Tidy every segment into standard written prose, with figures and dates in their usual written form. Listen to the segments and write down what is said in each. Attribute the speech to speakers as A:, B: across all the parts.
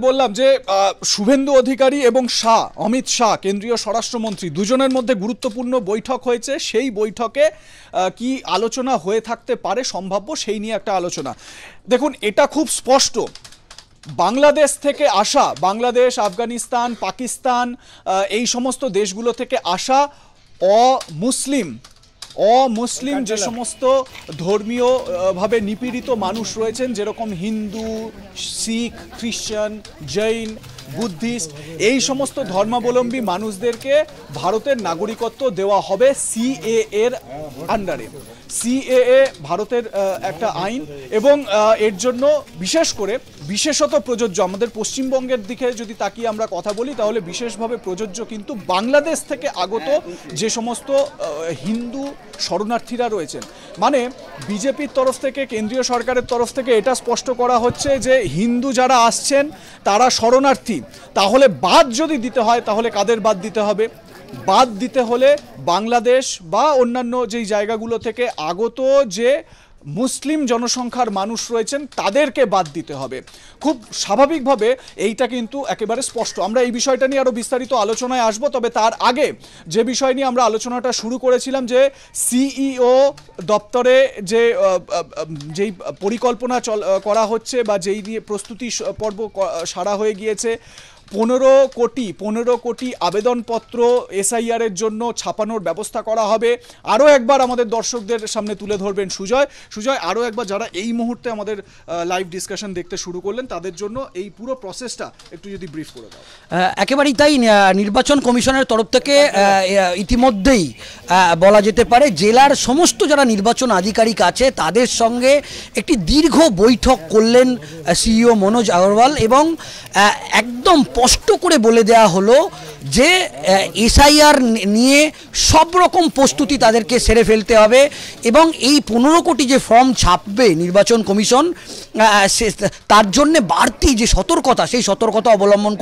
A: বললাম যে শুভেন্দু অধিকারী এবং শাহ, অমিত শাহ কেন্দ্রীয় স্বরাষ্ট্রমন্ত্রী, দুজনের মধ্যে গুরুত্বপূর্ণ বৈঠক হয়েছে। সেই বৈঠকে কি আলোচনা হয়ে থাকতে পারে সম্ভাব্য, সেই নিয়ে একটা আলোচনা। দেখুন, এটা খুব স্পষ্ট, বাংলাদেশ থেকে আসা, বাংলাদেশ, আফগানিস্তান, পাকিস্তান, এই সমস্ত দেশগুলো থেকে আসা অমুসলিম যে সমস্ত ধর্মীয় ভাবে নিপীড়িত মানুষ রয়েছেন, যেরকম হিন্দু, শিখ, খ্রিস্টান, জৈন, বুদ্ধিস্ট, এই সমস্ত ধর্মাবলম্বী মানুষদেরকে ভারতের নাগরিকত্ব দেওয়া হবে সিএএ এর আন্ডারে। সিএএ ভারতের একটা আইন, এবং এর জন্য বিশেষত প্রযোজ্য, আমাদের পশ্চিমবঙ্গের দিকে যদি তাকিয়ে আমরা কথা বলি, তাহলে বিশেষভাবে প্রযোজ্য কিন্তু বাংলাদেশ থেকে আগত যে সমস্ত হিন্দু শরণার্থীরা রয়েছেন। মানে বিজেপির তরফ থেকে, কেন্দ্রীয় সরকারের তরফ থেকে এটা স্পষ্ট করা হচ্ছে যে হিন্দু যারা আসছেন তারা শরণার্থী। তাহলে বাদ যদি দিতে হয়, তাহলে কাদের বাদ দিতে হবে? বাদ দিতে হলে বাংলাদেশ বা অন্যান্য যেই জায়গাগুলো থেকে আগত যে মুসলিম জনসংখ্যার মানুষ রয়েছেন তাদেরকে বাদ দিতে হবে। খুব স্বাভাবিকভাবে এইটা কিন্তু একেবারে স্পষ্ট। আমরা এই বিষয়টা নিয়ে আরও বিস্তারিত আলোচনায় আসবো, তবে তার আগে যে বিষয় নিয়ে আমরা আলোচনাটা শুরু করেছিলাম, যে সিইও দপ্তরে যেই পরিকল্পনা করা হচ্ছে বা যেই নিয়ে প্রস্তুতি পর্ব সারা হয়ে গিয়েছে, 15 কোটি আবেদনপত্র এসআইআরের জন্য ছাপানোর ব্যবস্থা করা হবে। আরও একবার আমাদের দর্শকদের সামনে তুলে ধরবেন সুজয়, আরও একবার যারা এই মুহূর্তে আমাদের লাইভ ডিসকাশন দেখতে শুরু করলেন তাদের জন্য এই পুরো প্রসেসটা একটু যদি ব্রিফ করে দাও।
B: একেবারেই তাই। নির্বাচন কমিশনের তরফ থেকে ইতিমধ্যেই বলা যেতে পারে জেলার সমস্ত যারা নির্বাচন আধিকারিক আছে তাদের সঙ্গে একটি দীর্ঘ বৈঠক করলেন সিইও মনোজ আগরওয়াল, এবং একদম স্পষ্ট করে বলে দেওয়া হলো যে এসআইআর নিয়ে সব রকম প্রস্তুতি তাদেরকে সেরে ফেলতে হবে, এবং এই 15 কোটি যে ফর্ম ছাপবে নির্বাচন কমিশন, তার জন্যে বাড়তি যে সতর্কতা, সেই সতর্কতা অবলম্বন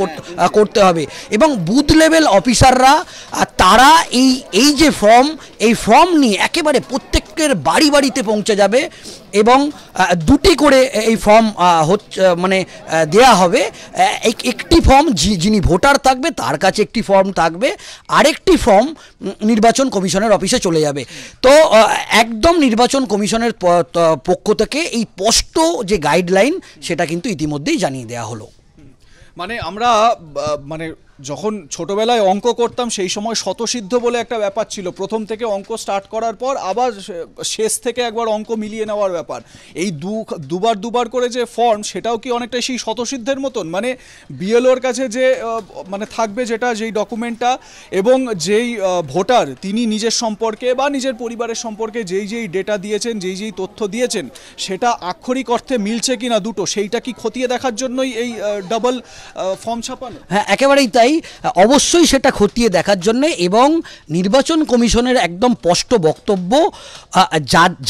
B: করতে হবে। এবং বুথ লেভেল অফিসাররা তারা এই যে এই ফর্ম নিয়ে একেবারে প্রত্যেকের বাড়িতে পৌঁছে যাবে, এবং 2টি করে এই ফর্ম দেয়া হবে। একটি ফর্ম যিনি ভোটার থাকবে তার কাছে একটি ফর্ম থাকবে, আরেকটি ফর্ম নির্বাচন কমিশনের অফিসে চলে যাবে। তো একদম নির্বাচন কমিশনের পক্ষ থেকে এই স্পষ্ট যে গাইডলাইন সেটা কিন্তু ইতিমধ্যেই জানিয়ে দেওয়া হলো।
A: মানে আমরা যখন ছোটবেলায় অঙ্ক করতাম সেই সময় শতসিদ্ধ বলে একটা ব্যাপার ছিল, প্রথম থেকে অঙ্ক স্টার্ট করার পর আবার শেষ থেকে একবার অঙ্ক মিলিয়ে নেওয়ার ব্যাপার। এই দুবার করে যে ফর্ম, সেটাও কি অনেকটা সেই শতসিদ্ধের মতন? মানে বিএলওর কাছে যে থাকবে যেই ডকুমেন্টটা, এবং যেই ভোটার তিনি নিজের সম্পর্কে বা নিজের পরিবারের সম্পর্কে যেই ডেটা দিয়েছেন, যেই তথ্য দিয়েছেন, সেটা আক্ষরিক অর্থে মিলছে কিনা দুটো, সেইটা কি খতিয়ে দেখার জন্যই এই ডাবল ফর্ম ছাপানো?
B: হ্যাঁ, একেবারেই তাই। অবশ্যই সেটা খতিয়ে দেখার জন্য, এবং নির্বাচন কমিশনের একদম স্পষ্ট বক্তব্য,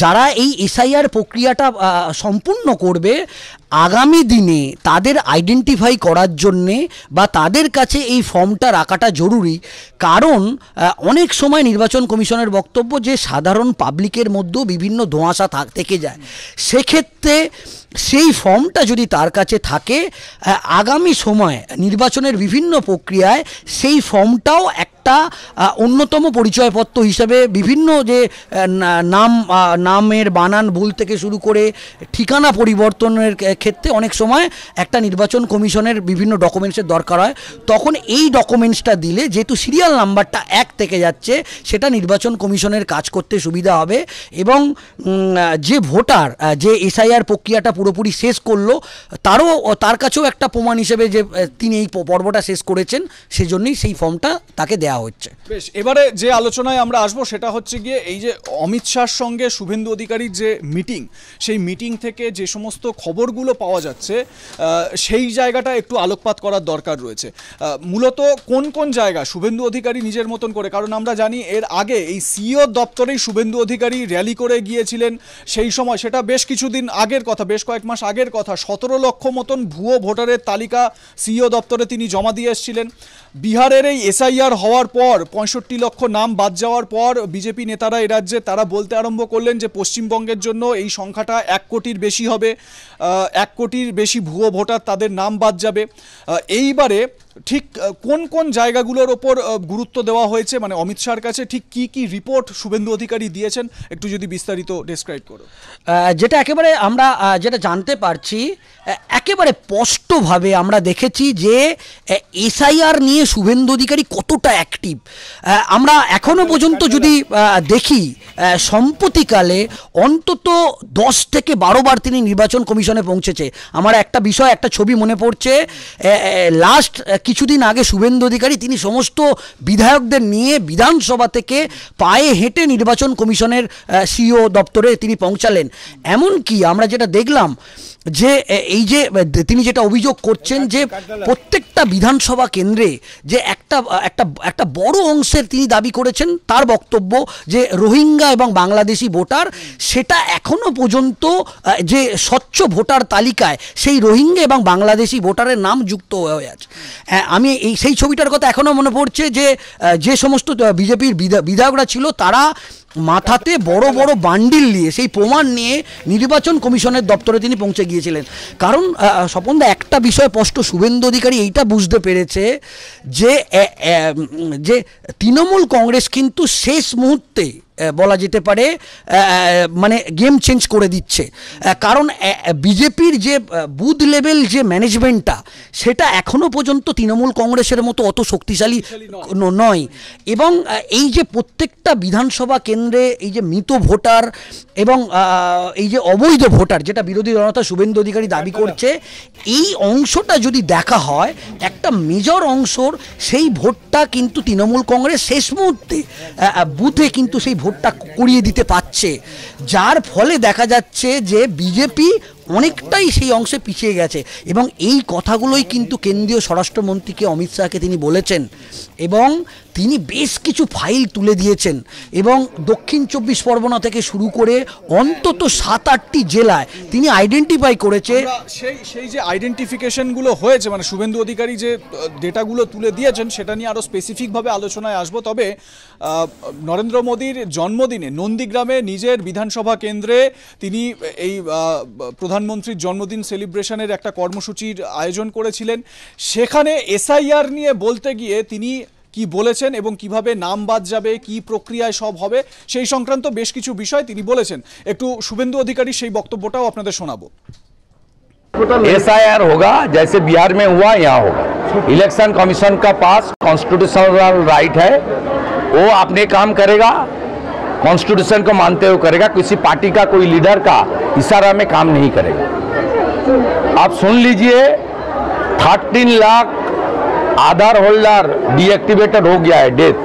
B: যারা এই এসআইআর প্রক্রিয়াটা সম্পূর্ণ করবে আগামী দিনে তাদের আইডেন্টিফাই করার জন্যে বা তাদের কাছে এই ফর্মটা রাখাটা জরুরি। কারণ অনেক সময় নির্বাচন কমিশনের বক্তব্য যে সাধারণ পাবলিকের মধ্যেও বিভিন্ন ধোঁয়াশা থেকে যায়, সেক্ষেত্রে সেই ফর্মটা যদি তার কাছে থাকে, আগামী সময়ে নির্বাচনের বিভিন্ন প্রক্রিয়ায় সেই ফর্মটাও একটা অন্যতম পরিচয়পত্র হিসেবে বিভিন্ন যে নামের বানান ভুল থেকে শুরু করে ঠিকানা পরিবর্তনের ক্ষেত্রে অনেক সময় একটা নির্বাচন কমিশনের বিভিন্ন ডকুমেন্টসের দরকার হয়। তখন এই ডকুমেন্টসটা দিলে, যেহেতু সিরিয়াল নাম্বারটা 1 থেকে যাচ্ছে, সেটা নির্বাচন কমিশনের কাজ করতে সুবিধা হবে, এবং যে ভোটার যে এসআইআর প্রক্রিয়াটা পুরোপুরি শেষ করলো তার কাছেও একটা প্রমাণ হিসেবে যে তিনি এই পর্বটা শেষ করেছেন, সেজন্যই সেই ফর্মটা তাকে দেওয়া হচ্ছে।
A: বেশ, এবারে যে আলোচনায় আমরা আসবো সেটা হচ্ছে গিয়ে এই যে অমিত শাহর সঙ্গে শুভেন্দু অধিকারীর যে মিটিং, সেই মিটিং থেকে যে সমস্ত খবরগুলো পাওয়া যাচ্ছে সেই জায়গাটা একটু আলোকপাত করার দরকার রয়েছে। মূলত কোন জায়গা শুভেন্দু অধিকারী নিজের মতন করে, কারণ আমরা জানি এর আগে এই সিইও দপ্তরেই শুভেন্দু অধিকারী র্যালি করে গিয়েছিলেন, সেই সময় সেটা বেশ কিছুদিন আগের কথা, বেশ কয়েক মাস আগের কথা, 17 লক্ষ মতন ভুয়ো ভোটারের তালিকা সিইও দপ্তরে তিনি জমা দিয়ে এসেছিলেন। বিহারের এই এসআইআর হওয়ার পর 65 লক্ষ নাম বাদ যাওয়ার পর বিজেপি নেতারা এ রাজ্যে তারা বলতে আরম্ভ করলেন যে পশ্চিমবঙ্গের জন্য এই সংখ্যাটা 1 কোটির বেশি হবে, 1 কোটির বেশি ভুয়ো ভোটার তাদের নাম বাদ যাবে। এইবারে ঠিক কোন কোন জায়গাগুলোর ওপর গুরুত্ব দেওয়া হয়েছে, মানে অমিত শাহর কাছে ঠিক কি কি রিপোর্ট শুভেন্দু অধিকারী দিয়েছেন, একটু যদি বিস্তারিত ডেসক্রাইব করো।
B: যেটা একেবারে আমরা যেটা জানতে পারছি, একেবারে স্পষ্টভাবে আমরা দেখেছি যে এসআইআর নিয়ে শুভেন্দু অধিকারী কতটা অ্যাক্টিভ। আমরা এখনো পর্যন্ত যদি দেখি সম্প্রতিকালে অন্তত 10 থেকে 12 বার তিনি নির্বাচন কমিশনে পৌঁছেছে। আমার একটা বিষয়, একটা ছবি মনে পড়ছে, লাস্ট কিছুদিন আগে শুভেন্দু অধিকারী তিনি সমস্ত বিধায়কদের নিয়ে বিধানসভা থেকে পায়ে হেঁটে নির্বাচন কমিশনের সিইও দপ্তরে তিনি পৌঁছালেন। এমনকি আমরা যেটা দেখলাম যে এই যে তিনি যেটা অভিযোগ করছেন যে প্রত্যেকটা বিধানসভা কেন্দ্রে যে একটা বড় অংশের তিনি দাবি করেছেন, তার বক্তব্য যে রোহিঙ্গা এবং বাংলাদেশি ভোটার, সেটা এখনো পর্যন্ত যে স্বচ্ছ ভোটার তালিকায় সেই রোহিঙ্গা এবং বাংলাদেশি ভোটারের নাম যুক্ত হয়ে আছে। আমি সেই ছবিটার কথা এখনো মনে পড়ছে যে সমস্ত বিজেপির বিধায়করা ছিল তারা মাথাতে বড় বড় বান্ডিল নিয়ে সেই প্রমাণ নিয়ে নির্বাচন কমিশনের দপ্তরে তিনি পৌঁছে গিয়েছিলেন। কারণ স্বপনদা, একটা বিষয় স্পষ্ট, শুভেন্দু অধিকারী এইটা বুঝতে পেরেছে যে তৃণমূল কংগ্রেস কিন্তু শেষ মুহূর্তে বলা যেতে পারে মানে গেম চেঞ্জ করে দিচ্ছে। কারণ বিজেপির যে বুথ লেভেল যে ম্যানেজমেন্টটা, সেটা এখনো পর্যন্ত তৃণমূল কংগ্রেসের মতো অত শক্তিশালী নয়। এবং এই যে প্রত্যেকটা বিধানসভা কেন্দ্রে এই যে মৃত ভোটার এবং এই যে অবৈধ ভোটার, যেটা বিরোধী দলনেতা শুভেন্দু অধিকারী দাবি করছে, এই অংশটা যদি দেখা হয়, একটা মেজর অংশর সেই ভোটটা কিন্তু তৃণমূল কংগ্রেস শেষ মুহূর্তে বুথে কিন্তু সেই ভোটটা করিয়ে দিতে পারছে, যার ফলে দেখা যাচ্ছে যে বিজেপি অনেকটাই সেই অংশে পিছিয়ে গেছে। এবং এই কথাগুলোই কিন্তু কেন্দ্রীয় স্বরাষ্ট্রমন্ত্রীকে অমিত শাহকে তিনি বলেছেন এবং তিনি বেশ কিছু ফাইল তুলে দিয়েছেন। এবং দক্ষিণ 24 পরগনা থেকে শুরু করে অন্তত 7-8টি জেলায় তিনি আইডেন্টিফাই করেছে।
A: সেই যে আইডেন্টিফিকেশনগুলো হয়েছে, মানে শুভেন্দু অধিকারী যে ডেটাগুলো তুলে দিয়েছেন, সেটা নিয়ে আরও স্পেসিফিকভাবে আলোচনায় আসবো। তবে নরেন্দ্র মোদীর জন্মদিনে নন্দীগ্রামে নিজের বিধানসভা কেন্দ্রে তিনি এই প্রধানমন্ত্রীর জন্মদিন সেলিব্রেশনের একটা কর্মসূচির আয়োজন করেছিলেন। সেখানে এসআইআর নিয়ে বলতে গিয়ে তিনি কি বলেছেন এবং কিভাবে নাম বাদ যাবে, কি প্রক্রিয়ায় সব হবে, সেই সংক্রান্ত বেশ কিছু বিষয় তিনি বলেছেন। একটু শুভেন্দু অধিকারী সেই বক্তব্যটাও আপনাদের শোনাবো।
C: एसआईआर होगा जैसे बिहार में हुआ, यहाँ होगा। इलेक्शन कमीशन का पास कॉन्स्टिट्यूशनल राइट है, वो अपने काम करेगा, कॉन्स्टिट्यूशन को मानते हुए करेगा, किसी पार्टी का कोई लीडर का इशारा में काम नहीं करेगा। आप सुन लीजिए, 13 लाख आधार होल्डर डीएक्टिवेटेड हो गया है, डेथ